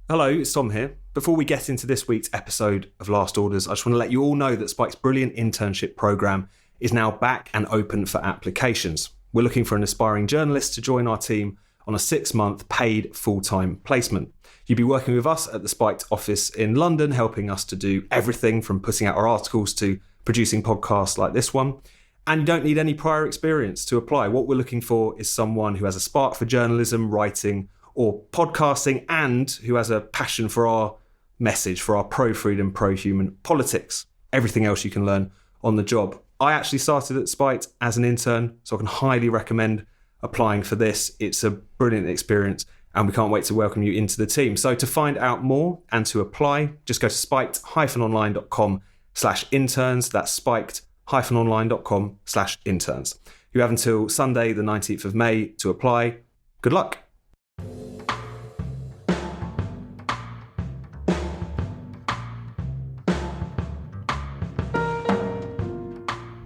Hello, it's Tom here. Before we get into this week's episode of Last Orders, I just want to let you all know that Spike's brilliant internship programme is now back and open for applications. We're looking for an aspiring journalist to join our team on a 6-month paid full-time placement. You'll be working with us at the Spiked office in London, helping us to do everything from putting out our articles to producing podcasts like this one. And you don't need any prior experience to apply. What we're looking for is someone who has a spark for journalism, writing, or podcasting, and who has a passion for our message, for our pro-freedom, pro-human politics. Everything else you can learn on the job. I actually started at Spiked as an intern, so I can highly recommend applying for this. It's a brilliant experience, and we can't wait to welcome you into the team. So to find out more and to apply, just go to spiked-online.com/interns. That's spiked-online.com/interns. You have until Sunday, the 19th of May to apply. Good luck.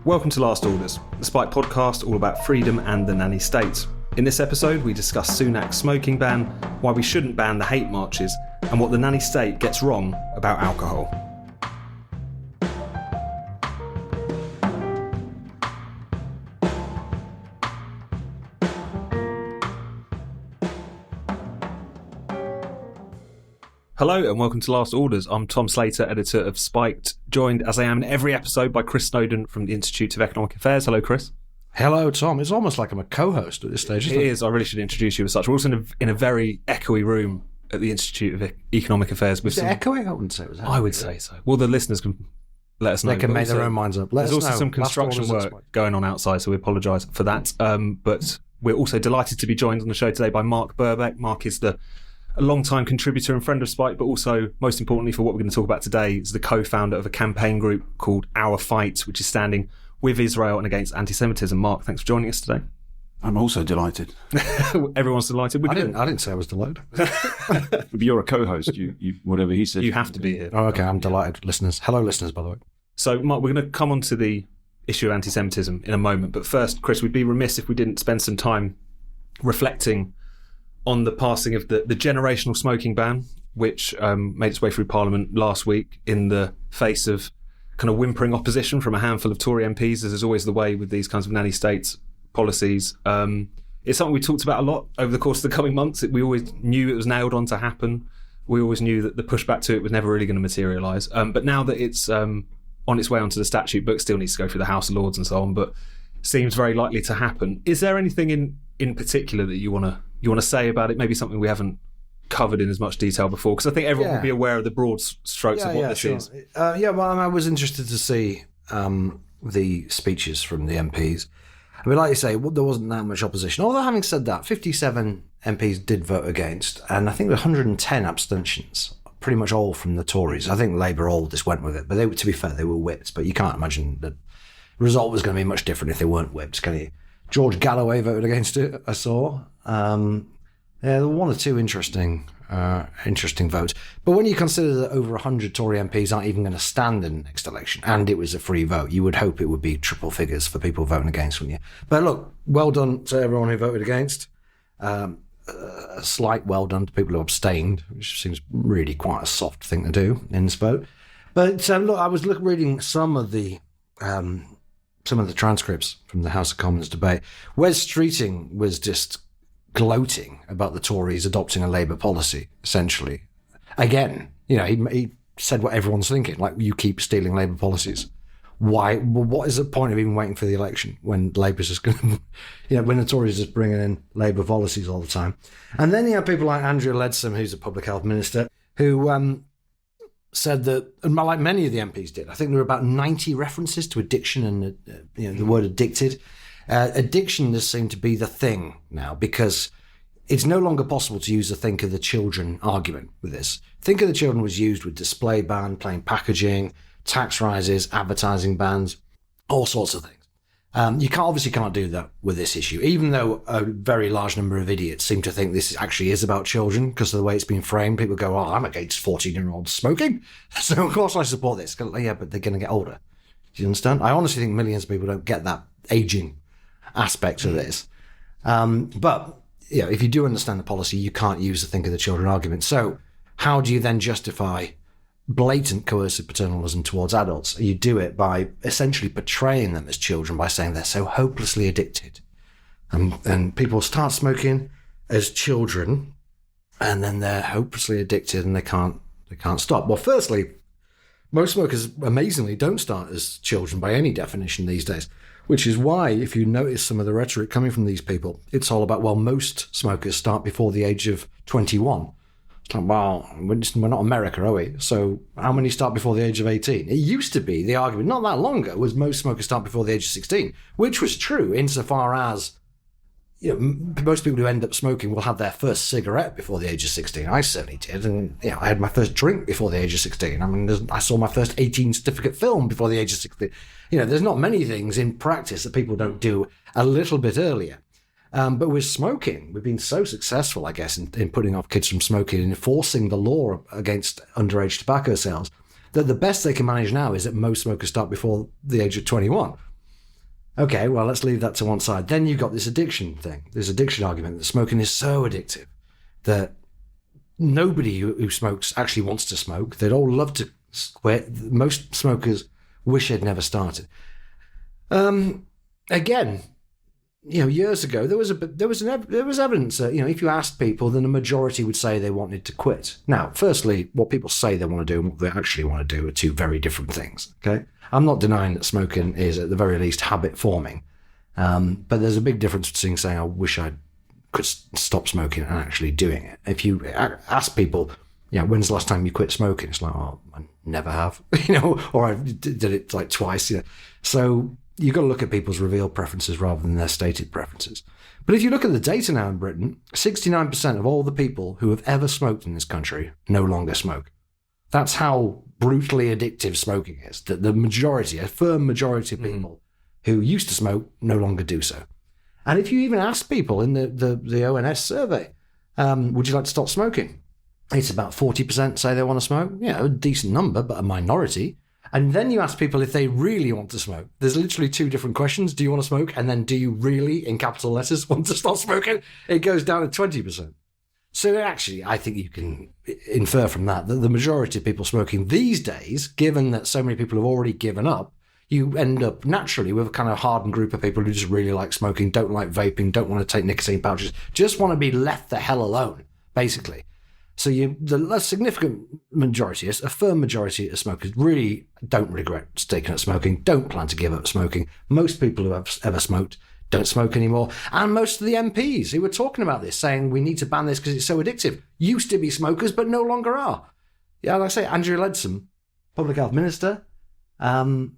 Welcome to Last Orders, the Spike podcast all about freedom and the nanny state. In this episode, we discuss Sunak's smoking ban, why we shouldn't ban the hate marches, and what the nanny state gets wrong about alcohol. Hello and welcome to Last Orders. I'm Tom Slater, editor of Spiked, joined as I am in every episode by Chris Snowdon from the Institute of Economic Affairs. Hello, Chris. Hello, Tom. It's almost like I'm a co-host at this stage, isn't it? It is. I really should introduce you as such. We're also in a very echoey room at the Institute of Economic Affairs. Is it echoey? I wouldn't say it was echoey. I would say so. Well, the listeners can let us know. They can make their own minds up. There's also some construction work going on outside, so we apologise for that. But we're also delighted to be joined on the show today by Mark Birbeck. Mark is a long-time contributor and friend of Spike, but also, most importantly for what we're going to talk about today, is the co-founder of a campaign group called Our Fight, which is standing with Israel and against anti-Semitism. Mark, thanks for joining us today. I'm also delighted. Everyone's delighted. I didn't say I was delighted. You're a co-host. You whatever he said. You have to be here. Oh, okay. I'm delighted, listeners. Hello, listeners, by the way. So, Mark, we're going to come on to the issue of anti-Semitism in a moment. But first, Chris, we'd be remiss if we didn't spend some time reflecting on the passing of the generational smoking ban, which made its way through Parliament last week in the face of kind of whimpering opposition from a handful of Tory MPs, as is always the way with these kinds of nanny state policies. It's something we talked about a lot over the course of the coming months. We always knew it was nailed on to happen. We always knew that the pushback to it was never really going to materialise. But now that it's on its way onto the statute book, still needs to go through the House of Lords and so on, but seems very likely to happen. Is there anything in particular that you want to say about it? Maybe something we haven't covered in as much detail before, because I think everyone will be aware of the broad strokes of what this is. Well, I was interested to see the speeches from the MPs. I mean, like you say, there wasn't that much opposition. Although, having said that, 57 MPs did vote against, and I think there were 110 abstentions, pretty much all from the Tories. I think Labour all just went with it, but to be fair, they were whipped. But you can't imagine that the result was going to be much different if they weren't whipped, can you? George Galloway voted against it, I saw. There were one or two interesting votes. But when you consider that over 100 Tory MPs aren't even going to stand in the next election, and it was a free vote, you would hope it would be triple figures for people voting against, wouldn't you? But look, well done to everyone who voted against. A slight well done to people who abstained, which seems really quite a soft thing to do in this vote. But look, I was reading some of the transcripts from the House of Commons debate. Wes Streeting was just gloating about the Tories adopting a Labour policy, essentially. Again, he said what everyone's thinking, like, you keep stealing Labour policies. Why? Well, what is the point of even waiting for the election when Labour's just going to, when the Tories are just bringing in Labour policies all the time? And then you have people like Andrea Leadsom, who's a public health minister, who said that, and like many of the MPs did, I think there were about 90 references to addiction and the word addicted. Addiction does seem to be the thing now, because it's no longer possible to use the think of the children argument with this. Think of the children was used with display ban, plain packaging, tax rises, advertising bans, all sorts of things. You obviously can't do that with this issue, even though a very large number of idiots seem to think this actually is about children because of the way it's been framed. People go, oh, I'm against 14-year-olds smoking, so of course I support this. Yeah, but they're going to get older. Do you understand? I honestly think millions of people don't get that aging aspect of this. But if you do understand the policy, you can't use the think of the children argument. So how do you then justify blatant coercive paternalism towards adults? You do it by essentially portraying them as children by saying they're so hopelessly addicted. And people start smoking as children, and then they're hopelessly addicted and they can't stop. Well, firstly, most smokers amazingly don't start as children by any definition these days, which is why, if you notice some of the rhetoric coming from these people, it's all about, well, most smokers start before the age of 21. It's like, well, we're not America, are we? So how many start before the age of 18? It used to be, the argument not that long ago, was most smokers start before the age of 16, which was true insofar as, you know, most people who end up smoking will have their first cigarette before the age of 16. I certainly did. And, you know, I had my first drink before the age of 16. I mean, I saw my first 18 certificate film before the age of 16. You know, there's not many things in practice that people don't do a little bit earlier. But with smoking, we've been so successful, I guess, in putting off kids from smoking and enforcing the law against underage tobacco sales, that the best they can manage now is that most smokers start before the age of 21. Okay, well, let's leave that to one side. Then you've got this addiction thing, this addiction argument that smoking is so addictive that nobody who smokes actually wants to smoke. They'd all love to quit. Most smokers wish they'd never started. Again, you know, years ago, there was evidence that, you know, if you asked people, then the majority would say they wanted to quit. Now, firstly, what people say they want to do and what they actually want to do are two very different things, okay? I'm not denying that smoking is, at the very least, habit forming. But there's a big difference between saying, I wish I could stop smoking and actually doing it. If you ask people, you know, when's the last time you quit smoking? It's like, oh, I never have, you know, or I did it like twice, you know. So you've got to look at people's revealed preferences rather than their stated preferences. But if you look at the data now in Britain, 69% of all the people who have ever smoked in this country no longer smoke. That's how brutally addictive smoking is. That the majority, a firm majority of people who used to smoke no longer do so. And if you even ask people in the ONS survey, would you like to stop smoking? It's about 40% say they want to smoke. Yeah, a decent number, but a minority. And then you ask people if they really want to smoke. There's literally two different questions. Do you want to smoke? And then do you really, in capital letters, want to stop smoking? It goes down to 20%. So actually, I think you can infer from that the majority of people smoking these days, given that so many people have already given up, you end up naturally with a kind of hardened group of people who just really like smoking, don't like vaping, don't want to take nicotine pouches, just want to be left the hell alone, basically. So the significant majority, a firm majority of smokers really don't regret sticking at smoking, don't plan to give up smoking. Most people who have ever smoked don't smoke anymore. And most of the MPs who were talking about this, saying we need to ban this because it's so addictive, used to be smokers but no longer are. Yeah, like I say, Andrea Leadsom, Public Health Minister,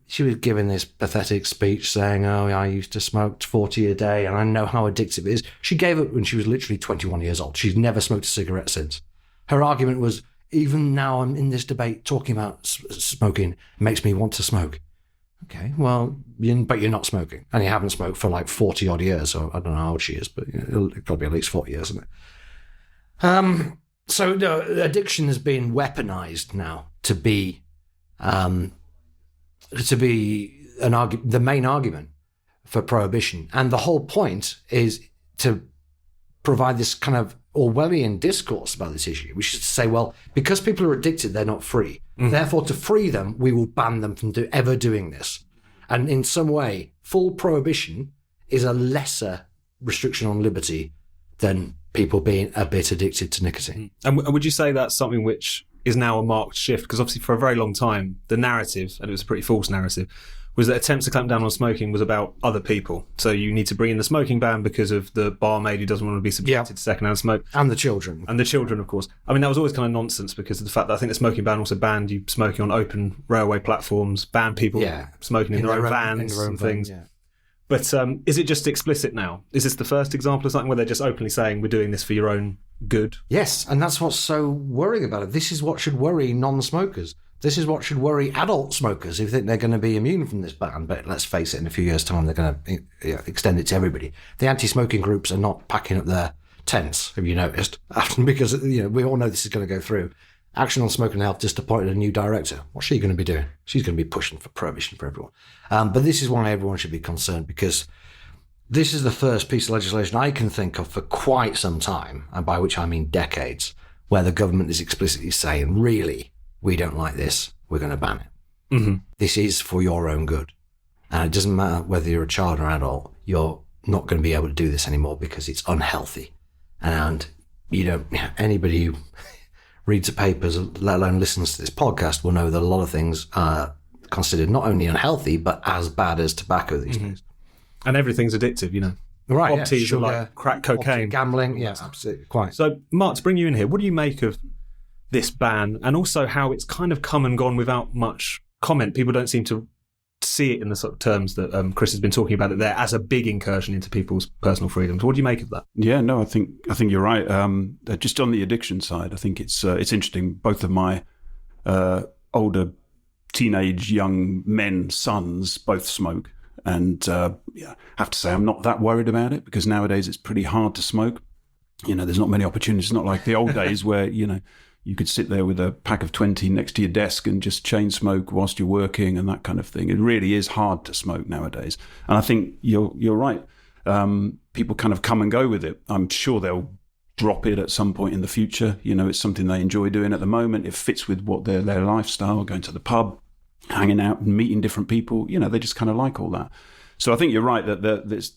she was giving this pathetic speech saying, oh, I used to smoke 40 a day and I know how addictive it is. She gave up when she was literally 21 years old. She's never smoked a cigarette since. Her argument was, even now I'm in this debate talking about smoking, it makes me want to smoke. Okay, well, but you're not smoking. And you haven't smoked for like 40 odd years. So I don't know how old she is, but it's got to be at least 40 years, isn't it? So no, addiction has been weaponized now to be the main argument for prohibition. And the whole point is to provide this kind of Orwellian discourse about this issue, which is to say, well, because people are addicted, they're not free. Therefore, to free them, we will ban them from ever doing this. And in some way, full prohibition is a lesser restriction on liberty than people being a bit addicted to nicotine. And would you say that's something which is now a marked shift? Because obviously for a very long time, the narrative, and it was a pretty false narrative, was that attempts to clamp down on smoking was about other people. So you need to bring in the smoking ban because of the barmaid who doesn't want to be subjected to secondhand smoke. And the children. And the children, of course. I mean, that was always kind of nonsense because of the fact that I think the smoking ban also banned you smoking on open railway platforms, banned people smoking in their own vans and things. Yeah. But is it just explicit now? Is this the first example of something where they're just openly saying we're doing this for your own good? Yes, and that's what's so worrying about it. This is what should worry non-smokers. This is what should worry adult smokers who think they're going to be immune from this ban. But let's face it, in a few years' time, they're going to extend it to everybody. The anti-smoking groups are not packing up their tents, have you noticed? Because we all know this is going to go through. Action on Smoking Health just appointed a new director. What's she going to be doing? She's going to be pushing for prohibition for everyone. But this is why everyone should be concerned, because this is the first piece of legislation I can think of for quite some time, and by which I mean decades, where the government is explicitly saying, really, we don't like this, we're going to ban it. Mm-hmm. This is for your own good. And it doesn't matter whether you're a child or adult, you're not going to be able to do this anymore because it's unhealthy. And anybody who reads the papers, let alone listens to this podcast, will know that a lot of things are considered not only unhealthy, but as bad as tobacco these days. And everything's addictive, Right. Pop teas are like crack cocaine. Gambling, yeah, absolutely. Quite. So, Mark, to bring you in here, what do you make of this ban, and also how it's kind of come and gone without much comment? People don't seem to see it in the sort of terms that Chris has been talking about it there as a big incursion into people's personal freedoms. What do you make of that? Yeah, no, I think you're right. Just on the addiction side, I think it's interesting. Both of my older teenage young men sons both smoke, and I have to say I'm not that worried about it, because nowadays it's pretty hard to smoke. There's not many opportunities. It's not like the old days where you could sit there with a pack of 20 next to your desk and just chain smoke whilst you're working and that kind of thing. It really is hard to smoke nowadays. And I think you're right. People kind of come and go with it. I'm sure they'll drop it at some point in the future. It's something they enjoy doing at the moment. It fits with what their lifestyle, going to the pub, hanging out and meeting different people. They just kind of like all that. So I think you're right that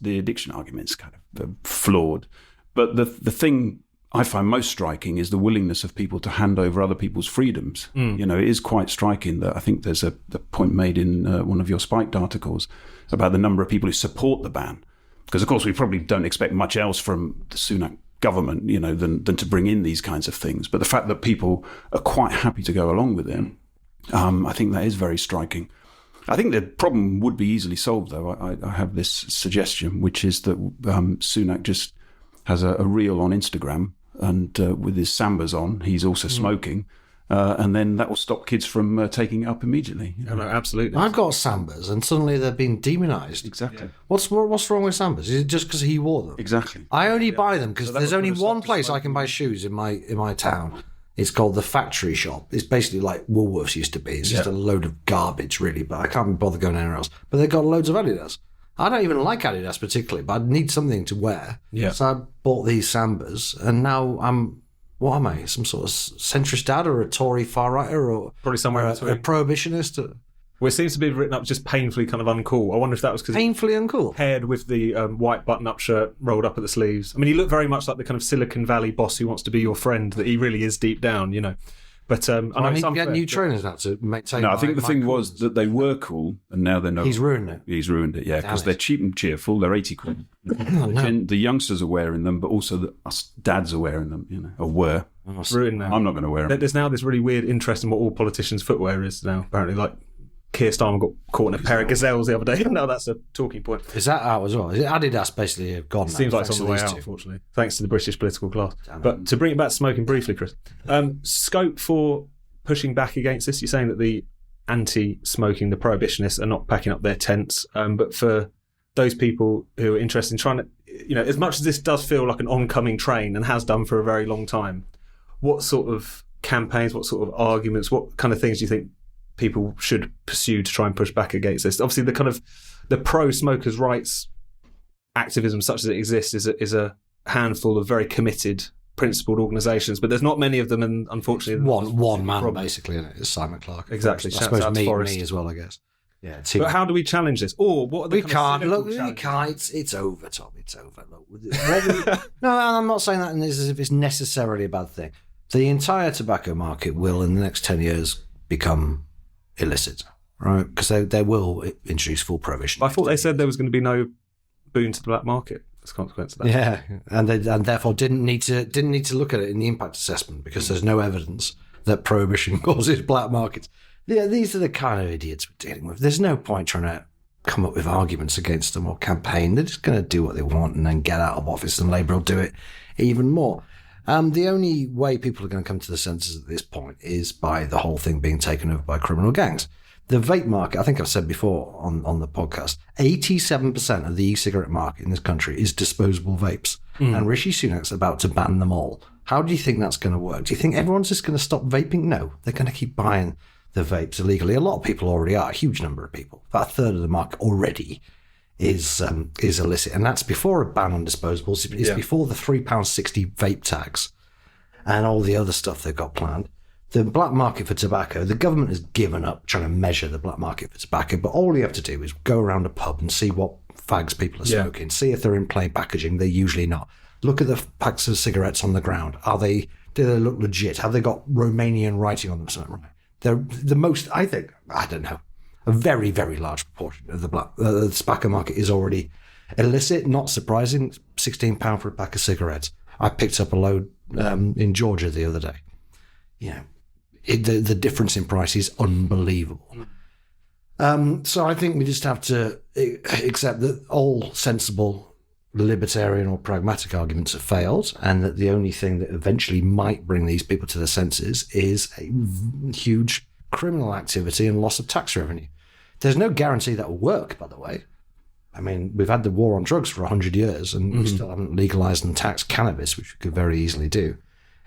the addiction argument's kind of flawed. But the thing I find most striking is the willingness of people to hand over other people's freedoms. It is quite striking that I think there's the point made in one of your Spiked articles about the number of people who support the ban. Because, of course, we probably don't expect much else from the Sunak government, than to bring in these kinds of things. But the fact that people are quite happy to go along with it, I think that is very striking. I think the problem would be easily solved, though. I have this suggestion, which is that Sunak just has a reel on Instagram, and with his sambas on, he's also smoking, and then that will stop kids from taking it up immediately. No, absolutely. I've got sambas, and suddenly they're being demonised. Exactly. What's wrong with sambas? Is it just because he wore them? Exactly. I only buy them because So that there's would only put a one stop to place I smoking. can buy shoes in my town. It's called the Factory Shop. It's basically like Woolworths used to be. It's just a load of garbage, really, but I can't bother going anywhere else. But they've got loads of Adidas. I don't even like Adidas particularly, but I need something to wear. Yeah. So I bought these Sambas, and now what am I? Some sort of centrist dad or a Tory far-righter or Probably somewhere in a between. prohibitionist? Well, it seems to be written up just painfully kind of uncool. I wonder if that was because Painfully uncool. paired with the white button-up shirt rolled up at the sleeves. I mean, he looked very much like the kind of Silicon Valley boss who wants to be your friend that he really is deep down, But I know I need it's to get unfair, new but- trainers now to maintain. No, I think the my thing coolness. was that they were cool, and now they're not. He's ruined it. He's ruined it, yeah, because Damn they're it. cheap and cheerful. They're 80 quid. The youngsters are wearing them, but also us dads are wearing them, or were. Ruined now. I'm not going to wear them. There's now this really weird interest in what all politicians' footwear is now, apparently. Like, Keir Starmer got caught in a pair of gazelles the other day. Now that's a talking point. Is that out as well? Is it Adidas basically have gone? Seems now, like it's thanks on to the way these out, two? unfortunately, thanks to the British political class. Damn it. But to bring it back to smoking briefly, Chris, scope for pushing back against this? You're saying that the anti-smoking, the prohibitionists, are not packing up their tents, but for those people who are interested in trying to, as much as this does feel like an oncoming train and has done for a very long time, what sort of campaigns, what sort of arguments, what kind of things do you think people should pursue to try and push back against this? Obviously, the kind of the pro-smokers' rights activism, such as it exists, is a handful of very committed, principled organisations, but there's not many of them, and unfortunately, One man problem. basically, isn't it? It's Simon Clark. Exactly. I Shouts suppose out to Forrest. me as well, I guess. Yeah. But how do we challenge this? Or what are the We kind of can't. cynical Look, we challenges? can't. It's over, Tom. It's over. Look, no, I'm not saying that as if it's necessarily a bad thing. The entire tobacco market will, in the next 10 years, become illicit, right? Because they will introduce full prohibition. I thought they said there was going to be no boon to the black market as a consequence of that. Yeah, and therefore didn't need to look at it in the impact assessment because there's no evidence that prohibition causes black markets. Yeah, these are the kind of idiots we're dealing with. There's no point trying to come up with arguments against them or campaign. They're just going to do what they want and then get out of office, and Labour will do it even more. The only way people are going to come to the senses at this point is by the whole thing being taken over by criminal gangs. The vape market, I think I've said before on the podcast, 87% of the e-cigarette market in this country is disposable vapes. And Rishi Sunak's about to ban them all. How do you think that's going to work? Do you think everyone's just going to stop vaping? No, they're going to keep buying the vapes illegally. A lot of people already are, a huge number of people. About a third of the market already is illicit. And that's before a ban on disposables. It's before the £3.60 vape tax. and all the other stuff they've got planned. The black market for tobacco, the government has given up trying to measure the black market for tobacco, but all you have to do is go around a pub and see what fags people are smoking, see if they're in plain packaging. They're usually not. Look at the packs of cigarettes on the ground. Do they look legit? Have they got Romanian writing on them? Something right? They're the most, I think, I don't know, a very, very large proportion of the tobacco market is already illicit. Not surprising. £16 for a pack of cigarettes. I picked up a load in Georgia the other day. You know, the difference in price is unbelievable. So I think we just have to accept that all sensible libertarian or pragmatic arguments have failed, and that the only thing that eventually might bring these people to their senses is a huge criminal activity and loss of tax revenue. There's no guarantee that will work, by the way. I mean, we've had the war on drugs for 100 years, and we still haven't legalized and taxed cannabis, which we could very easily do.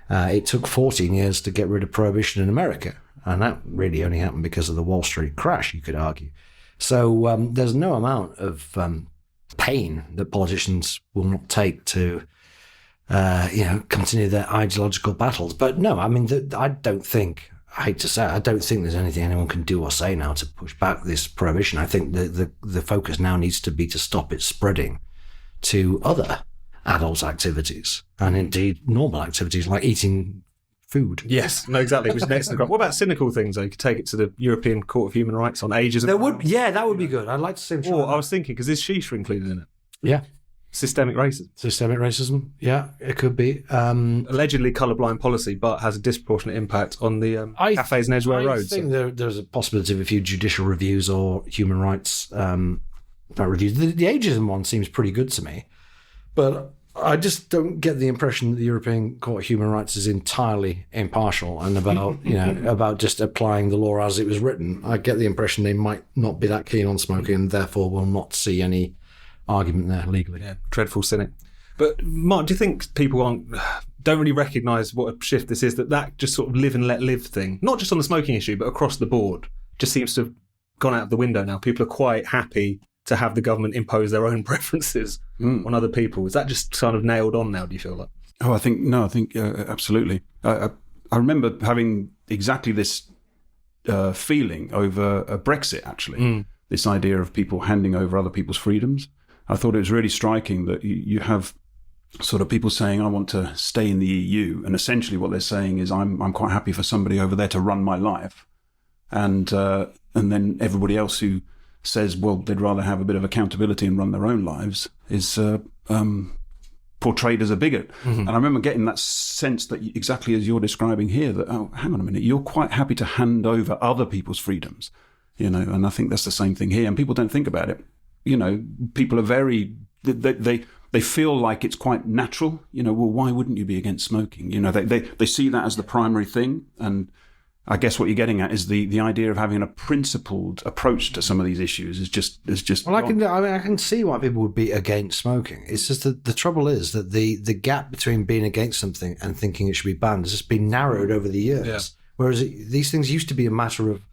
It took 14 years to get rid of prohibition in America, and that really only happened because of the Wall Street crash, you could argue. So there's no amount of pain that politicians will not take to, continue their ideological battles. But no, I mean, I hate to say it, I don't think there's anything anyone can do or say now to push back this prohibition. I think the focus now needs to be to stop it spreading to other adult activities, and indeed normal activities like eating food. Yes, no, exactly. Which is next. What about cynical things, though? You could take it to the European Court of Human Rights on ages. That would be good. I'd like to see them. I was thinking, because is shisha included in it? Yeah. Systemic racism. Yeah, it could be. Allegedly colourblind policy, but has a disproportionate impact on the cafes in Edgware Road. I think there's a possibility of a few judicial reviews or human rights reviews. The ageism one seems pretty good to me, but I just don't get the impression that the European Court of Human Rights is entirely impartial and about just applying the law as it was written. I get the impression they might not be that keen on smoking, and therefore will not see any argument there legally. Yeah, dreadful cynic. But Mark, do you think people don't really recognise what a shift this is? That just sort of live and let live thing, not just on the smoking issue, but across the board, just seems to have gone out the window now. People are quite happy to have the government impose their own preferences on other people. Is that just kind of nailed on now, do you feel like? Oh, I think absolutely. I remember having exactly this feeling over Brexit, actually. This idea of people handing over other people's freedoms. I thought it was really striking that you have sort of people saying, I want to stay in the EU. And essentially what they're saying is, I'm quite happy for somebody over there to run my life. And then everybody else who says, well, they'd rather have a bit of accountability and run their own lives is portrayed as a bigot. And I remember getting that sense that exactly as you're describing here, that, oh, hang on a minute, you're quite happy to hand over other people's freedoms, and I think that's the same thing here. And people don't think about it. People are very, they feel like it's quite natural, well, why wouldn't you be against smoking? They see that as the primary thing. And I guess what you're getting at is the idea of having a principled approach to some of these issues is just. Well, I can see why people would be against smoking. It's just that the trouble is that the gap between being against something and thinking it should be banned has just been narrowed over the years. Yeah. Whereas these things used to be a matter of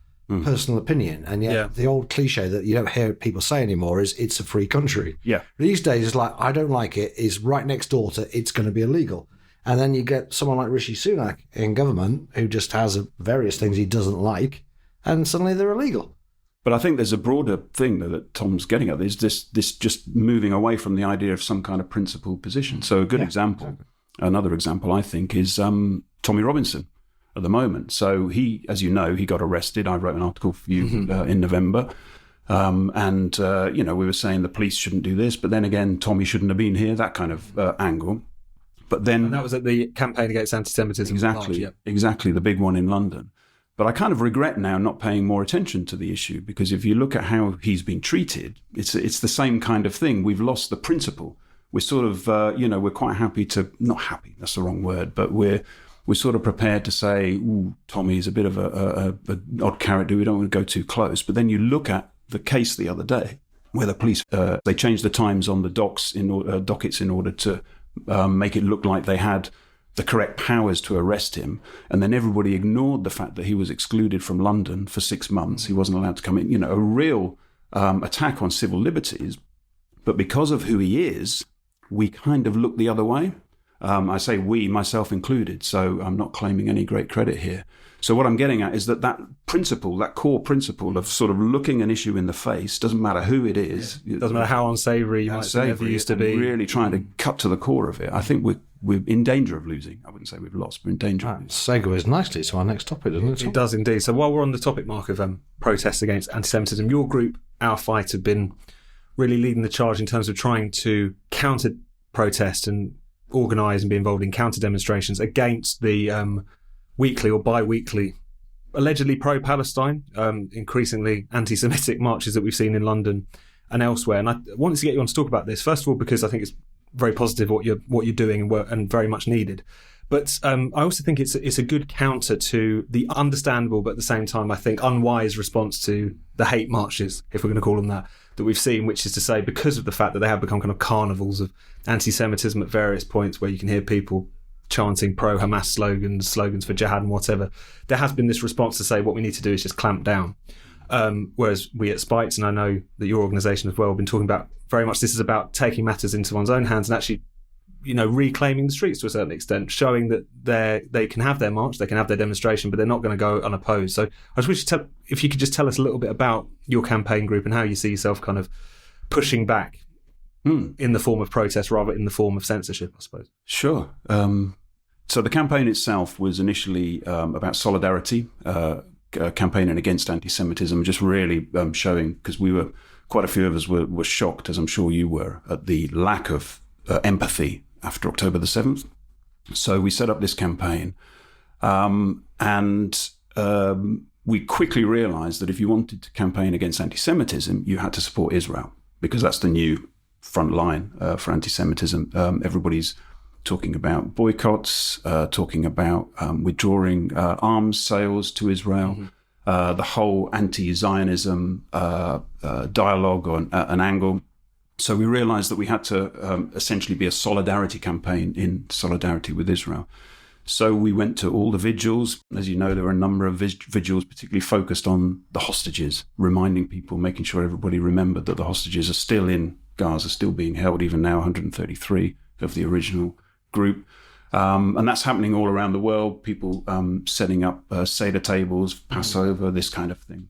personal opinion, and yet the old cliche that you don't hear people say anymore is it's a free country. Yeah. These days it's like, I don't like it, is right next door to it's going to be illegal. And then you get someone like Rishi Sunak in government who just has various things he doesn't like, and suddenly they're illegal. But I think there's a broader thing that Tom's getting at. Is this just moving away from the idea of some kind of principled position. So a good example, another example, I think, is Tommy Robinson at the moment. So he, as you know, he got arrested. I wrote an article for you in November. And we were saying the police shouldn't do this, but then again, Tommy shouldn't have been here, that kind of angle. But then, and that was at the campaign against anti-Semitism. Exactly, the big one in London. But I kind of regret now not paying more attention to the issue, because if you look at how he's been treated, it's the same kind of thing. We've lost the principle. We're sort of, we're quite happy to, not happy, that's the wrong word, but we're sort of prepared to say, ooh, Tommy's a bit of an odd character, we don't want to go too close. But then you look at the case the other day, where the police, they changed the times on the dockets in order to make it look like they had the correct powers to arrest him. And then everybody ignored the fact that he was excluded from London for 6 months. He wasn't allowed to come in, a real attack on civil liberties. But because of who he is, we kind of look the other way. I say we, myself included, so I'm not claiming any great credit here. So what I'm getting at is that principle, that core principle of sort of looking an issue in the face, doesn't matter who it is. Yeah. Doesn't matter how unsavoury you might think ever used to be. Really trying to cut to the core of it. I think we're in danger of losing. I wouldn't say we've lost, but in danger of losing. Segues nicely to our next topic, doesn't it? It does indeed. So while we're on the topic, Mark, of protests against anti-Semitism, your group, Our Fight, have been really leading the charge in terms of trying to counter protest and organise and be involved in counter demonstrations against the weekly or bi-weekly, allegedly pro-Palestine, increasingly anti-Semitic marches that we've seen in London and elsewhere. And I wanted to get you on to talk about this, first of all, because I think it's very positive what you're doing and very much needed. But I also think it's a good counter to the understandable, but at the same time, I think, unwise response to the hate marches, if we're going to call them that we've seen, which is to say, because of the fact that they have become kind of carnivals of anti-Semitism at various points where you can hear people chanting pro-Hamas slogans for jihad and whatever, there has been this response to say what we need to do is just clamp down. Whereas we at Spikes, and I know that your organisation as well, have been talking about very much this is about taking matters into one's own hands and actually, reclaiming the streets to a certain extent, showing that they can have their march, they can have their demonstration, but they're not going to go unopposed. So I just wish if you could just tell us a little bit about your campaign group and how you see yourself kind of pushing back in the form of protest rather in the form of censorship, I suppose. Sure. So the campaign itself was initially about solidarity, campaigning against anti-Semitism, just really showing, because quite a few of us were shocked, as I'm sure you were, at the lack of empathy after October the 7th. So we set up this campaign, and we quickly realised that if you wanted to campaign against anti-Semitism, you had to support Israel, because that's the new front line for anti-Semitism. Everybody's talking about boycotts, talking about withdrawing arms sales to Israel, the whole anti-Zionism dialogue or an angle. So we realized that we had to essentially be a solidarity campaign in solidarity with Israel. So we went to all the vigils. As you know, there were a number of vigils particularly focused on the hostages, reminding people, making sure everybody remembered that the hostages are still in Gaza, still being held, even now, 133 of the original group. And that's happening all around the world, people setting up Seder tables, Passover, this kind of thing.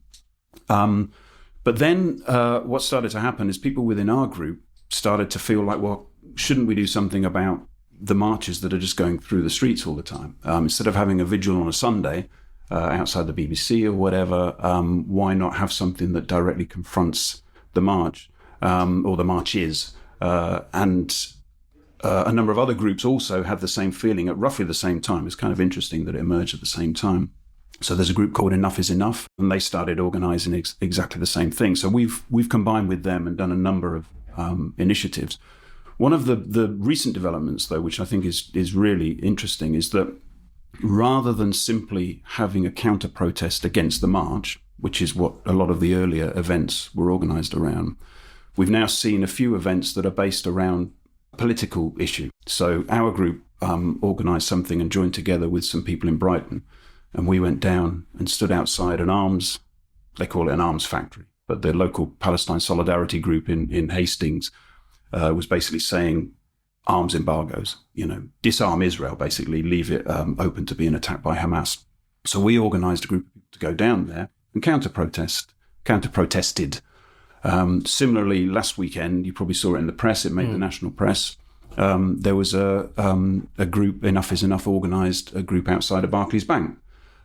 But then what started to happen is people within our group started to feel like, well, shouldn't we do something about the marches that are just going through the streets all the time? Instead of having a vigil on a Sunday outside the BBC or whatever, why not have something that directly confronts the march or the marches? And a number of other groups also had the same feeling at roughly the same time. It's kind of interesting that it emerged at the same time. So there's a group called Enough is Enough, and they started organising exactly the same thing. So we've combined with them and done a number of initiatives. One of the recent developments, though, which I think is really interesting, is that rather than simply having a counter-protest against the march, which is what a lot of the earlier events were organised around, we've now seen a few events that are based around a political issue. So our group organised something and joined together with some people in Brighton, and we went down and stood outside they call it an arms factory, but the local Palestine Solidarity group in Hastings was basically saying arms embargoes, disarm Israel, basically, leave it open to being attacked by Hamas. So we organised a group of people to go down there and counter-protested. Similarly, last weekend, you probably saw it in the press, it made the national press. There was a group, Enough is Enough, organised a group outside of Barclays Bank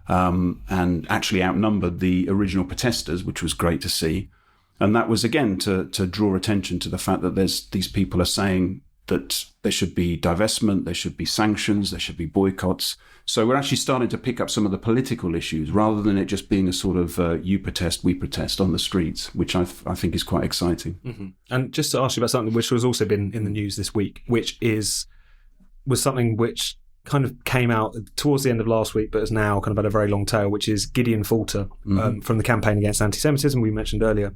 and actually outnumbered the original protesters, which was great to see. And that was, again, to draw attention to the fact that these people are saying that there should be divestment, there should be sanctions, there should be boycotts. So we're actually starting to pick up some of the political issues rather than it just being a sort of you protest, we protest on the streets, which I think is quite exciting. Mm-hmm. And just to ask you about something which has also been in the news this week, which was something which kind of came out towards the end of last week, but has now kind of had a very long tail, which is Gideon Falter from the campaign against anti-Semitism we mentioned earlier.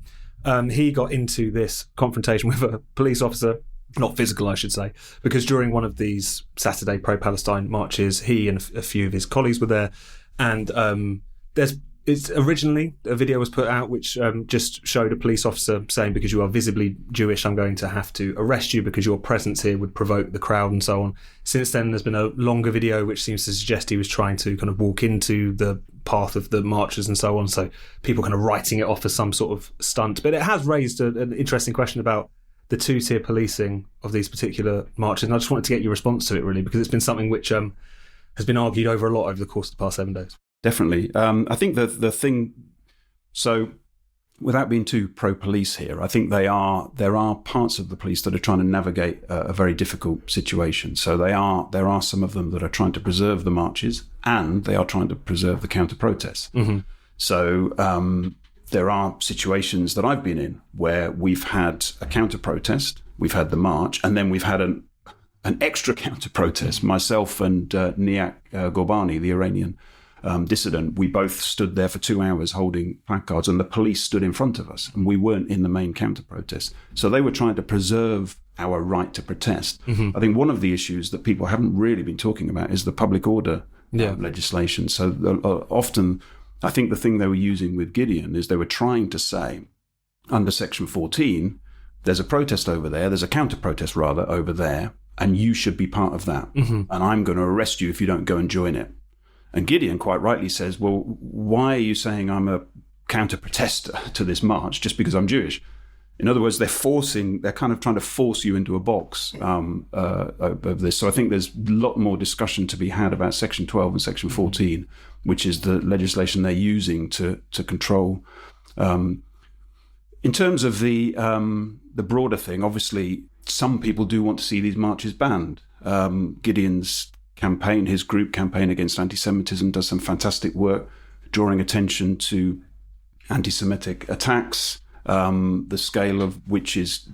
He got into this confrontation with a police officer, not physical, I should say, because during one of these Saturday pro-Palestine marches, he and a few of his colleagues were there, and there's It's originally a video was put out which just showed a police officer saying, because you are visibly Jewish, I'm going to have to arrest you because your presence here would provoke the crowd and so on. Since then, there's been a longer video which seems to suggest he was trying to kind of walk into the path of the marchers and so on. So people kind of writing it off as some sort of stunt. But it has raised an interesting question about the two-tier policing of these particular marches. And I just wanted to get your response to it, really, because it's been something which has been argued over a lot over the course of the past 7 days. Definitely. I think the thing, so without being too pro-police here, I think there are parts of the police that are trying to navigate a very difficult situation. So there are some of them that are trying to preserve the marches, and they are trying to preserve the counter-protests. Mm-hmm. So there are situations that I've been in where we've had a counter-protest, we've had the march, and then we've had an extra counter-protest. Myself and Niak Gorbani, the Iranian dissident, we both stood there for 2 hours holding placards, and the police stood in front of us, and we weren't in the main counter-protest. So they were trying to preserve our right to protest. Mm-hmm. I think one of the issues that people haven't really been talking about is the public order legislation. So often, I think the thing they were using with Gideon is they were trying to say, under Section 14, there's a protest over there, there's a counter-protest rather over there, and you should be part of that. Mm-hmm. And I'm going to arrest you if you don't go and join it. And Gideon quite rightly says, well, why are you saying I'm a counter-protester to this march just because I'm Jewish? In other words, they're kind of trying to force you into a box of this. So I think there's a lot more discussion to be had about Section 12 and Section 14, which is the legislation they're using to control. In terms of the broader thing, obviously, some people do want to see these marches banned. Gideon's campaign, his group Campaign Against Anti-Semitism, does some fantastic work drawing attention to anti-Semitic attacks, the scale of which is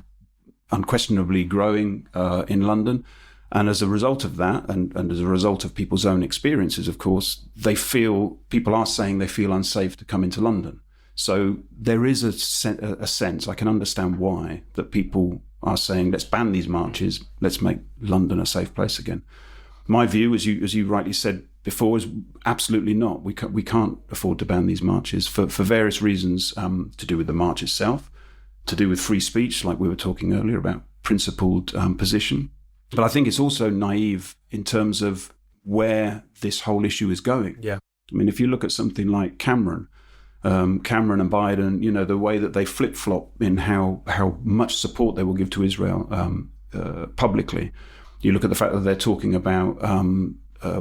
unquestionably growing in London. And as a result of that, and as a result of people's own experiences, of course, people are saying they feel unsafe to come into London. So there is a sense, I can understand why, that people are saying, let's ban these marches, let's make London a safe place again. My view, as you rightly said before, is absolutely not. We can't afford to ban these marches for various reasons, to do with the march itself, to do with free speech, like we were talking earlier about principled position. But I think it's also naive in terms of where this whole issue is going. Yeah. I mean, if you look at something like Cameron and Biden, the way that they flip-flop in how much support they will give to Israel publicly. You look at the fact that they're talking about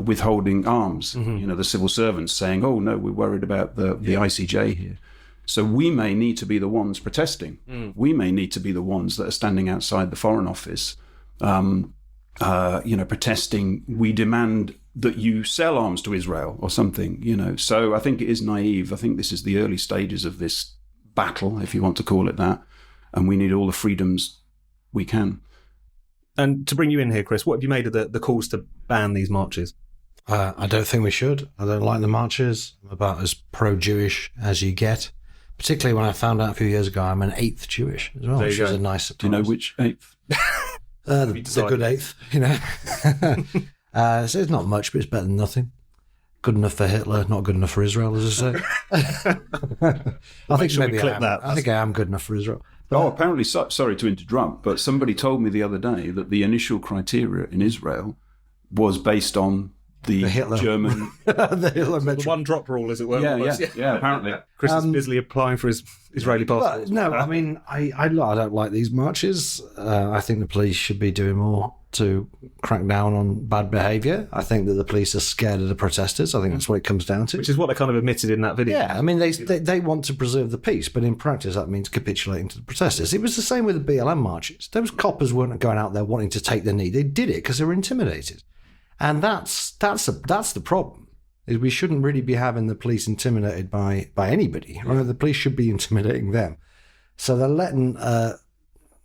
withholding arms, mm-hmm. The civil servants saying, oh, no, we're worried about the ICJ here. So we may need to be the ones protesting. Mm. We may need to be the ones that are standing outside the Foreign Office, protesting, we demand that you sell arms to Israel or something, So I think it is naive. I think this is the early stages of this battle, if you want to call it that, and we need all the freedoms we can. And to bring you in here, Chris, what have you made of the calls to ban these marches? I don't think we should. I don't like the marches. I'm about as pro-Jewish as you get, particularly when I found out a few years ago I'm an 8th Jewish as well, which is a nice surprise. Do you know which 8th? The good 8th, So it's not much, but it's better than nothing. Good enough for Hitler, not good enough for Israel, as I say. I think maybe I think I am good enough for Israel. Apparently, sorry to interrupt, but somebody told me the other day that the initial criteria in Israel was based on the German... the one-drop rule, as it were. Yeah, apparently. Chris is busily applying for his Israeli passport. No, I mean, I don't like these marches. I think the police should be doing more to crack down on bad behaviour. I think that the police are scared of the protesters. I think that's what it comes down to. Which is what they kind of admitted in that video. Yeah, I mean, they want to preserve the peace, but in practice that means capitulating to the protesters. It was the same with the BLM marches. Those coppers weren't going out there wanting to take the knee. They did it because they were intimidated. And that's the problem. Is we shouldn't really be having the police intimidated by anybody. Right? The police should be intimidating them. So they're letting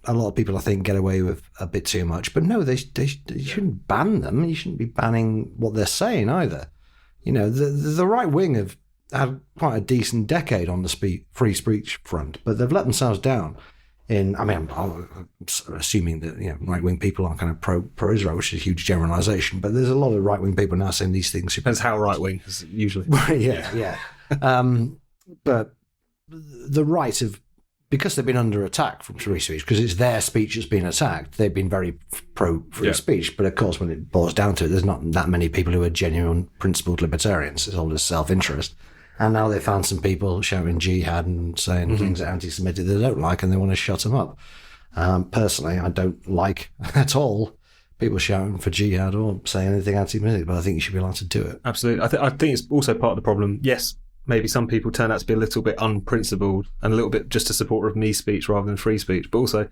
a lot of people, I think, get away with a bit too much. But no, they shouldn't ban them. You shouldn't be banning what they're saying either. The right wing have had quite a decent decade on the free speech front, but they've let themselves down. I'm assuming that right-wing people are kind of pro-Israel, which is a huge generalisation, but there's a lot of right-wing people now saying these things. Depends how right-wing, usually. Yeah. But the right of, because they've been under attack from free speech, because it's their speech that's been attacked, they've been very pro-free speech. But of course, when it boils down to it, there's not that many people who are genuine principled libertarians. It's all just self-interest. And now they found some people shouting jihad and saying things that anti-Semitic they don't like, and they want to shut them up. Personally, I don't like at all people shouting for jihad or saying anything anti-Semitic, but I think you should be allowed to do it. Absolutely. I think it's also part of the problem. Yes, maybe some people turn out to be a little bit unprincipled and a little bit just a supporter of me speech rather than free speech, but also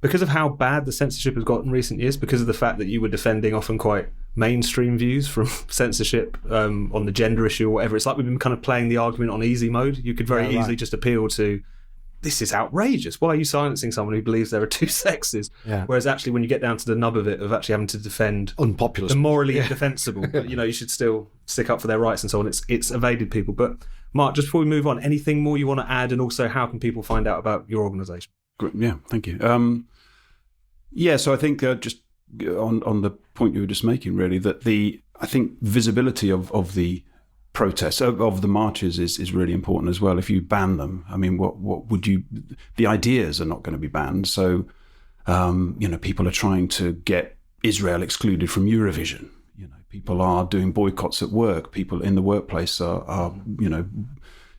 because of how bad the censorship has got in recent years, because of the fact that you were defending often quite mainstream views from censorship on the gender issue or whatever. It's like we've been kind of playing the argument on easy mode. You could very easily just appeal to, this is outrageous. Why are you silencing someone who believes there are two sexes? Yeah. Whereas actually when you get down to the nub of it, of actually having to defend unpopular, the morally indefensible, but, you should still stick up for their rights and so on. It's evaded people. But Mark, just before we move on, anything more you want to add, and also how can people find out about your organisation? Yeah, thank you. So I think just on the point you were just making, really, that I think visibility of the protests, of the marches is really important as well. If you ban them, I mean, what would you? The ideas are not going to be banned. So, people are trying to get Israel excluded from Eurovision. People are doing boycotts at work. People in the workplace are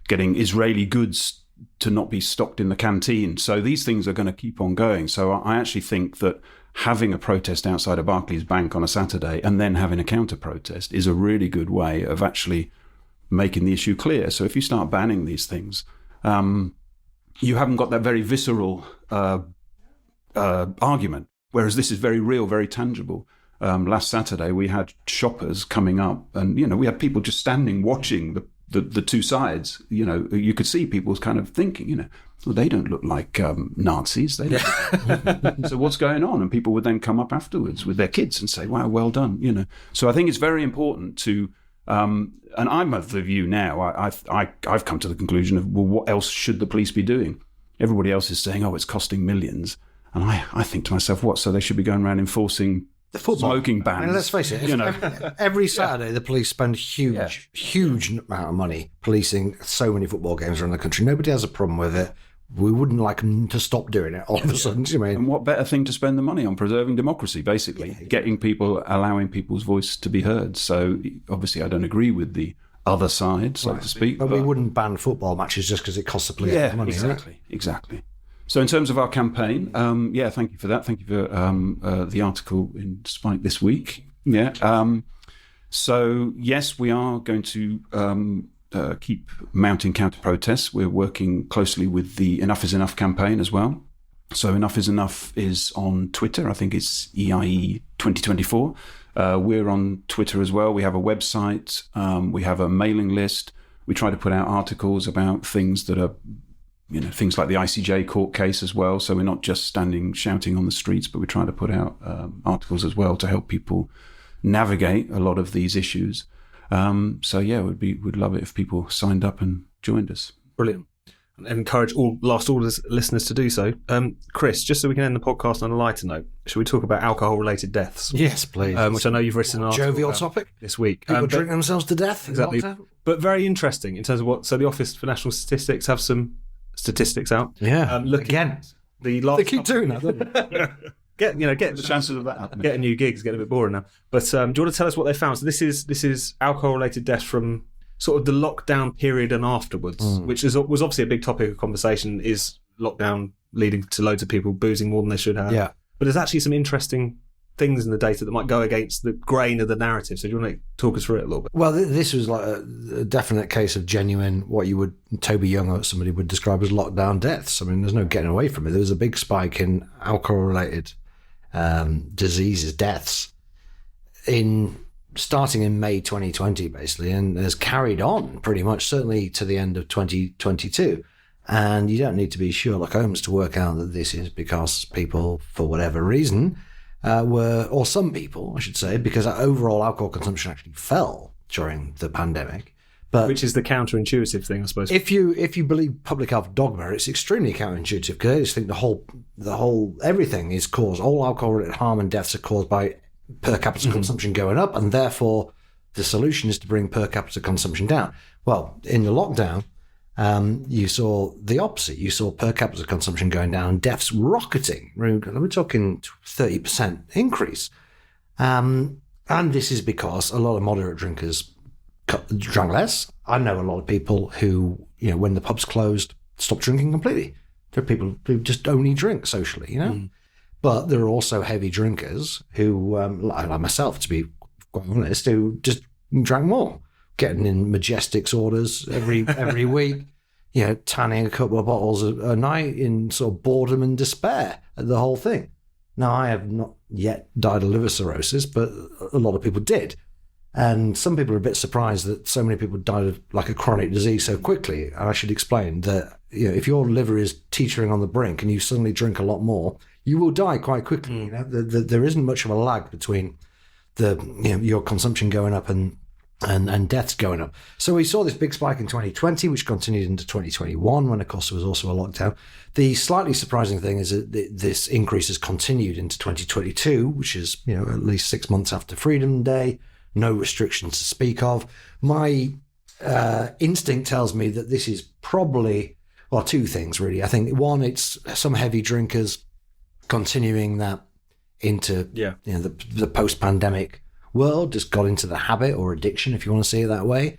getting Israeli goods to not be stocked in the canteen. So these things are going to keep on going. So I actually think that having a protest outside of Barclays Bank on a Saturday and then having a counter protest is a really good way of actually making the issue clear. So if you start banning these things, you haven't got that very visceral argument, whereas this is very real, very tangible. Last Saturday, we had shoppers coming up and, we had people just standing watching the two sides. You could see people kind of thinking, well, they don't look like Nazis. They don't. So what's going on? And people would then come up afterwards with their kids and say, wow, well done. So I think it's very important to, and I'm of the view now, I've come to the conclusion of, well, what else should the police be doing? Everybody else is saying, oh, it's costing millions. And I think to myself, what? So they should be going around enforcing the smoking bans. I mean, let's face it, every Saturday the police spend huge amount of money policing so many football games around the country. Nobody has a problem with it. We wouldn't like them to stop doing it all of a sudden. And what better thing to spend the money on? Preserving democracy, basically. Getting people, allowing people's voice to be heard. So obviously I don't agree with the other side, so to speak. But we wouldn't ban football matches just because it costs the police money. Exactly. So in terms of our campaign, thank you for that. Thank you for the article in Spike this week. So yes, we are going to keep mounting counter-protests. We're working closely with the Enough is Enough campaign as well. So Enough is Enough is on Twitter. I think it's EIE 2024. We're on Twitter as well. We have a website. We have a mailing list. We try to put out articles about things that are, things like the ICJ court case as well. So we're not just standing shouting on the streets, but we're trying to put out articles as well to help people navigate a lot of these issues. We'd love it if people signed up and joined us. Brilliant. And encourage all Last Orders listeners to do so. Chris, just so we can end the podcast on a lighter note, should we talk about alcohol-related deaths? Yes, please. Which I know you've written an article jovial topic this week. People drink themselves to death. Exactly. But very interesting in terms of so the Office for National Statistics have some statistics out. Yeah. Again, they keep doing that, don't they? Get the chances of that happening. Getting new gigs, getting a bit boring now. But do you want to tell us what they found? So this is alcohol-related deaths from sort of the lockdown period and afterwards, which was obviously a big topic of conversation. Is lockdown leading to loads of people boozing more than they should have? Yeah. But there's actually some interesting things in the data that might go against the grain of the narrative. So do you want to talk us through it a little bit? Well, this was like a definite case of genuine, what you would, Toby Young or somebody would describe as lockdown deaths. I mean, there's no getting away from it. There was a big spike in alcohol-related diseases, deaths, starting in May 2020, basically, and has carried on pretty much, certainly to the end of 2022. And you don't need to be Sherlock Holmes to work out that this is because people, for whatever reason, or some people, I should say, because overall alcohol consumption actually fell during the pandemic. But which is the counterintuitive thing, I suppose. If you believe public health dogma, it's extremely counterintuitive because I just think the whole everything is caused. All alcohol-related harm and deaths are caused by per capita consumption going up, and therefore the solution is to bring per capita consumption down. Well, in the lockdown, you saw the opposite. You saw per capita consumption going down, deaths rocketing. We're talking 30% increase. And this is because a lot of moderate drinkers drank less. I know a lot of people who, when the pubs closed, stopped drinking completely. There are people who just only drink socially, But there are also heavy drinkers who, like myself, to be quite honest, who just drank more, getting in Majestic's orders every week, tanning a couple of bottles a night in sort of boredom and despair at the whole thing. Now, I have not yet died of liver cirrhosis, but a lot of people did. And some people are a bit surprised that so many people died of like a chronic disease so quickly. And I should explain that if your liver is teetering on the brink and you suddenly drink a lot more, you will die quite quickly. There isn't much of a lag between your consumption going up and deaths going up. So we saw this big spike in 2020, which continued into 2021, when of course there was also a lockdown. The slightly surprising thing is that this increase has continued into 2022, which is at least 6 months after Freedom Day. No restrictions to speak of. My instinct tells me that this is probably, well, two things really. I think one, it's some heavy drinkers continuing that into the post-pandemic world, just got into the habit or addiction, if you want to see it that way.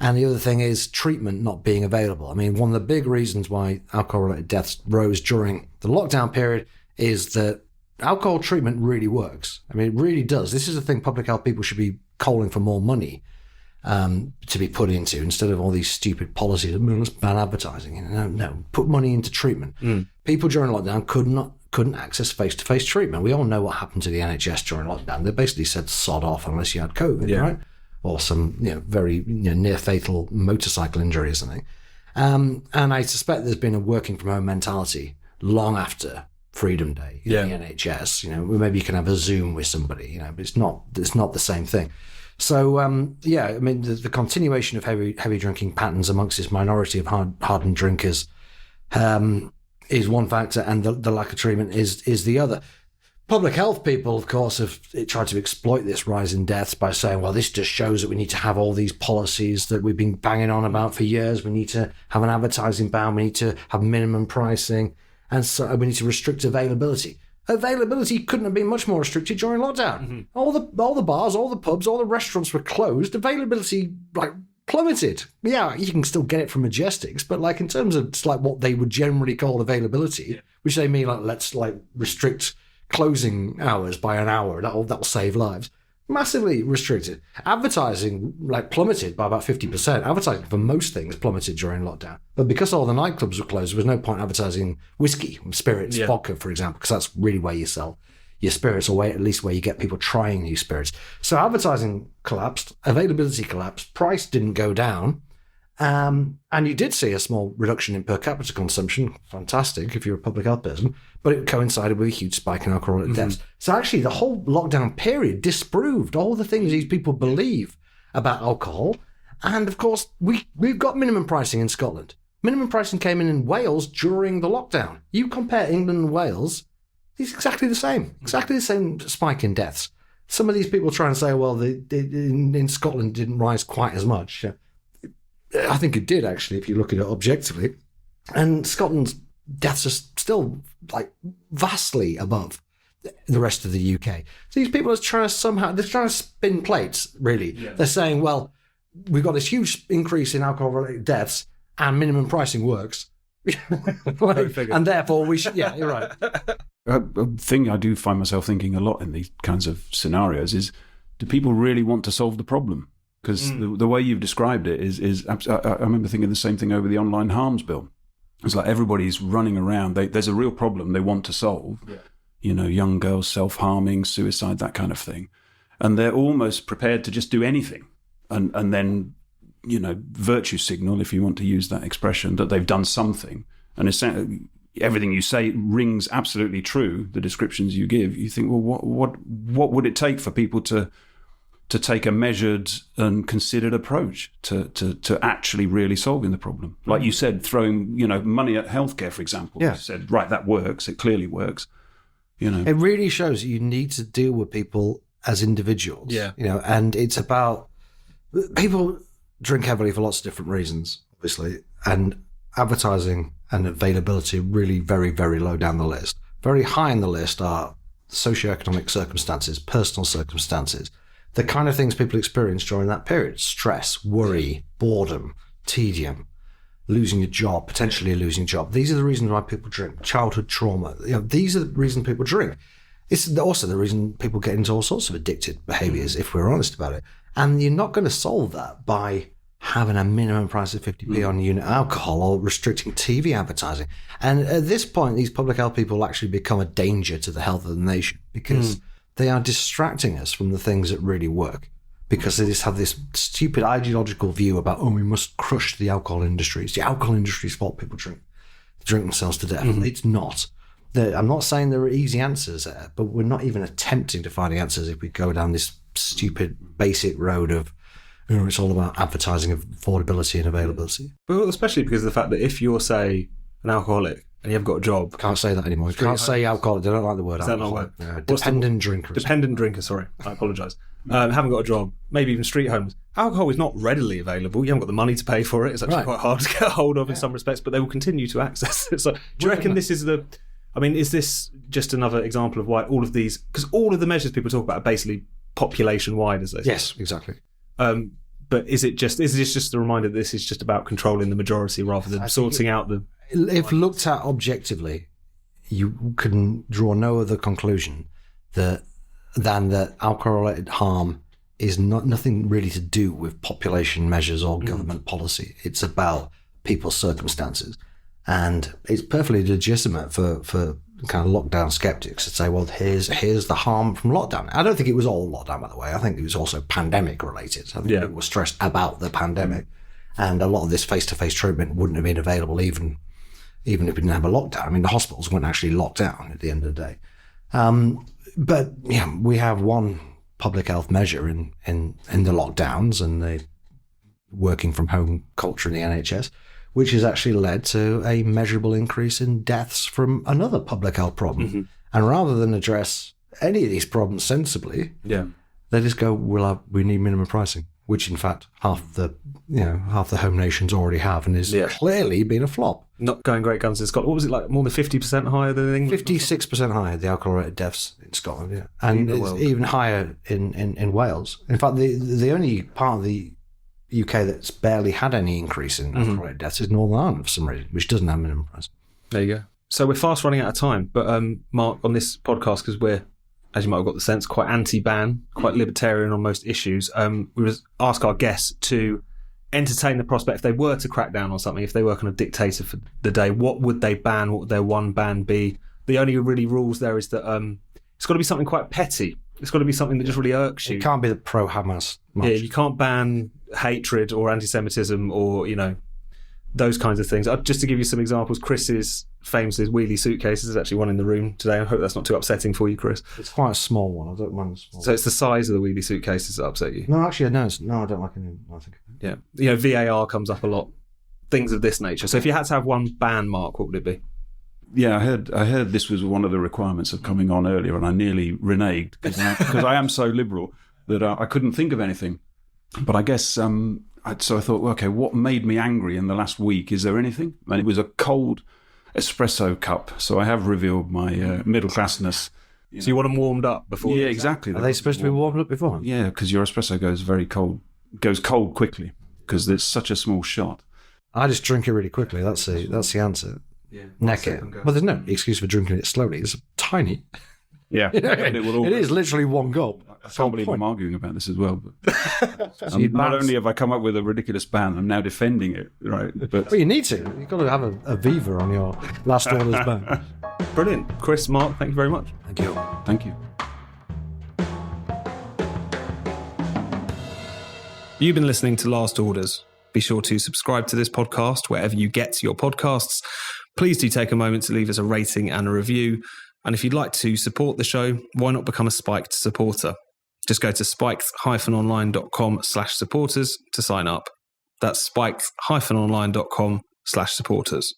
And the other thing is treatment not being available. I mean, one of the big reasons why alcohol-related deaths rose during the lockdown period is that alcohol treatment really works. I mean, it really does. This is the thing public health people should be calling for more money to be put into, instead of all these stupid policies. Let's ban advertising. No, put money into treatment. People during lockdown couldn't access face-to-face treatment. We all know what happened to the NHS during lockdown. They basically said sod off unless you had COVID, right? Or some very near fatal motorcycle injury or something. And I suspect there's been a working from home mentality long after Freedom Day in the NHS. Maybe you can have a Zoom with somebody, but it's not the same thing. So I mean, the continuation of heavy drinking patterns amongst this minority of hardened drinkers is one factor, and the lack of treatment is the other. Public health people, of course, have tried to exploit this rise in deaths by saying, well, this just shows that we need to have all these policies that we've been banging on about for years. We need to have an advertising ban. We need to have minimum pricing. And so we need to restrict availability. Availability couldn't have been much more restricted during lockdown. Mm-hmm. All the bars, all the pubs, all the restaurants were closed. Availability plummeted. Yeah, you can still get it from Majestics, but in terms of what they would generally call availability, which they mean let's restrict closing hours by an hour. That'll save lives. Massively restricted. Advertising plummeted by about 50%. Advertising for most things plummeted during lockdown. But because all the nightclubs were closed, there was no point advertising whiskey, spirits, vodka, for example, because that's really where you sell your spirits, or at least where you get people trying new spirits. So advertising collapsed, availability collapsed, price didn't go down. And you did see a small reduction in per capita consumption. Fantastic if you're a public health person, but it coincided with a huge spike in alcoholic deaths. So actually the whole lockdown period disproved all the things these people believe about alcohol. And of course, we've got minimum pricing in Scotland. Minimum pricing came in Wales during the lockdown. You compare England and Wales, it's exactly the same spike in deaths. Some of these people try and say, well, in Scotland it didn't rise quite as much. I think it did, actually, if you look at it objectively. And Scotland's deaths are still vastly above the rest of the UK. So these people are trying to spin plates, really. Yeah. They're saying, well, we've got this huge increase in alcohol-related deaths and minimum pricing works. And therefore we should, you're right. A thing I do find myself thinking a lot in these kinds of scenarios is, do people really want to solve the problem? Because the way you've described it is I remember thinking the same thing over the online harms bill. It's everybody's running around. There's a real problem they want to solve. Yeah. Young girls self-harming, suicide, that kind of thing. And they're almost prepared to just do anything. And then, virtue signal, if you want to use that expression, that they've done something. And everything you say rings absolutely true, the descriptions you give. You think, well, what would it take for people to take a measured and considered approach to actually really solving the problem? Like you said, throwing money at healthcare, for example. Yeah. You said, right, that works. It clearly works. It really shows you need to deal with people as individuals. Yeah. And it's about People drink heavily for lots of different reasons, obviously, and advertising and availability are really very, very low down the list. Very high on the list are socioeconomic circumstances, personal circumstances, the kind of things people experience during that period: stress, worry, boredom, tedium, losing your job, potentially losing your job. These are the reasons why people drink. Childhood trauma. These are the reasons people drink. It's also the reason people get into all sorts of addicted behaviours, if we're honest about it. And you're not going to solve that by having a minimum price of 50p on unit alcohol or restricting TV advertising. And at this point, these public health people actually become a danger to the health of the nation because they are distracting us from the things that really work. Because they just have this stupid ideological view about, we must crush the alcohol industry. It's the alcohol industry's fault people drink themselves to death. It's not. I'm not saying there are easy answers there, but we're not even attempting to find the answers if we go down this stupid basic road of, it's all about advertising of affordability and availability. Well, especially because of the fact that if you're, say, an alcoholic and you haven't got a job... Can't say that anymore. Can't say alcoholic. They don't like the word alcoholic. Dependent drinker. Dependent drinker, sorry. I apologise. Haven't got a job, maybe even street homeless. Alcohol is not readily available. You haven't got the money to pay for it. It's actually quite hard to get a hold of in some respects, but they will continue to access it. So do you reckon this is is this just another example of why all of these... Because all of the measures people talk about are basically population-wide, as they say. Yes, exactly. But is this just a reminder that this is just about controlling the majority rather than sorting out the... If looked at objectively, you can draw no other conclusion than that alcohol-related harm is nothing really to do with population measures or government policy. It's about people's circumstances. And it's perfectly legitimate for kind of lockdown skeptics to say, well, here's the harm from lockdown. I don't think it was all lockdown, by the way. I think it was also pandemic related. I think people were stressed about the pandemic. And a lot of this face-to-face treatment wouldn't have been available even if we didn't have a lockdown. I mean, the hospitals weren't actually locked down at the end of the day. But yeah, we have one public health measure in the lockdowns and the working from home culture in the NHS, which has actually led to a measurable increase in deaths from another public health problem. And rather than address any of these problems sensibly, they just go, we need minimum pricing, which in fact half the home nations already have, and is clearly been a flop. Not going great guns in Scotland. What was it, like more than 50% higher than England? 56% higher, the alcohol-related deaths in Scotland, and it's even higher in Wales. In fact, the only part of the UK that's barely had any increase in alcohol-related deaths is Northern Ireland for some reason, which doesn't have minimum price. There you go. So we're fast running out of time, but Mark, on this podcast, because we're, as you might have got the sense, quite anti-ban, quite libertarian on most issues, we would ask our guests to entertain the prospect if they were to crack down on something, if they were kind of dictator for the day, what would they ban? What would their one ban be? The only really rules there is that it's got to be something quite petty. It's got to be something that just really irks you. It can't be the pro-Hamas march. Yeah, you can't ban hatred or anti-Semitism or, those kinds of things. Just to give you some examples, Chris's famously wheelie suitcases. There's actually one in the room today. I hope that's not too upsetting for you, Chris. It's quite a small one. I don't mind the small one. So it's the size of the wheelie suitcases that upset you? No, actually, no, I don't like any. I think. Yeah. VAR comes up a lot. Things of this nature. So if you had to have one ban, Mark, what would it be? Yeah, I heard this was one of the requirements of coming on earlier, and I nearly reneged because I am so liberal that I couldn't think of anything. But I guess so I thought, well, okay, what made me angry in the last week? Is there anything? And it was a cold espresso cup. So I have revealed my middle classness. So you want them warmed up before? Yeah, exactly. Are they supposed to be warmed up before? Yeah, because your espresso goes cold quickly because there's such a small shot. I just drink it really quickly. That's the answer. Yeah, neck it. Well, there's no excuse for drinking it slowly. It's tiny. Yeah, it is literally one gulp. I can't believe I'm arguing about this as well. But not only have I come up with a ridiculous ban, I'm now defending it. Right? But well, you need to. You've got to have a Viva on your last orders ban. Brilliant, Chris, Mark. Thank you very much. Thank you. Thank you. You've been listening to Last Orders. Be sure to subscribe to this podcast wherever you get your podcasts. Please do take a moment to leave us a rating and a review. And if you'd like to support the show, why not become a Spiked supporter? Just go to spiked-online.com/supporters to sign up. That's spiked-online.com/supporters.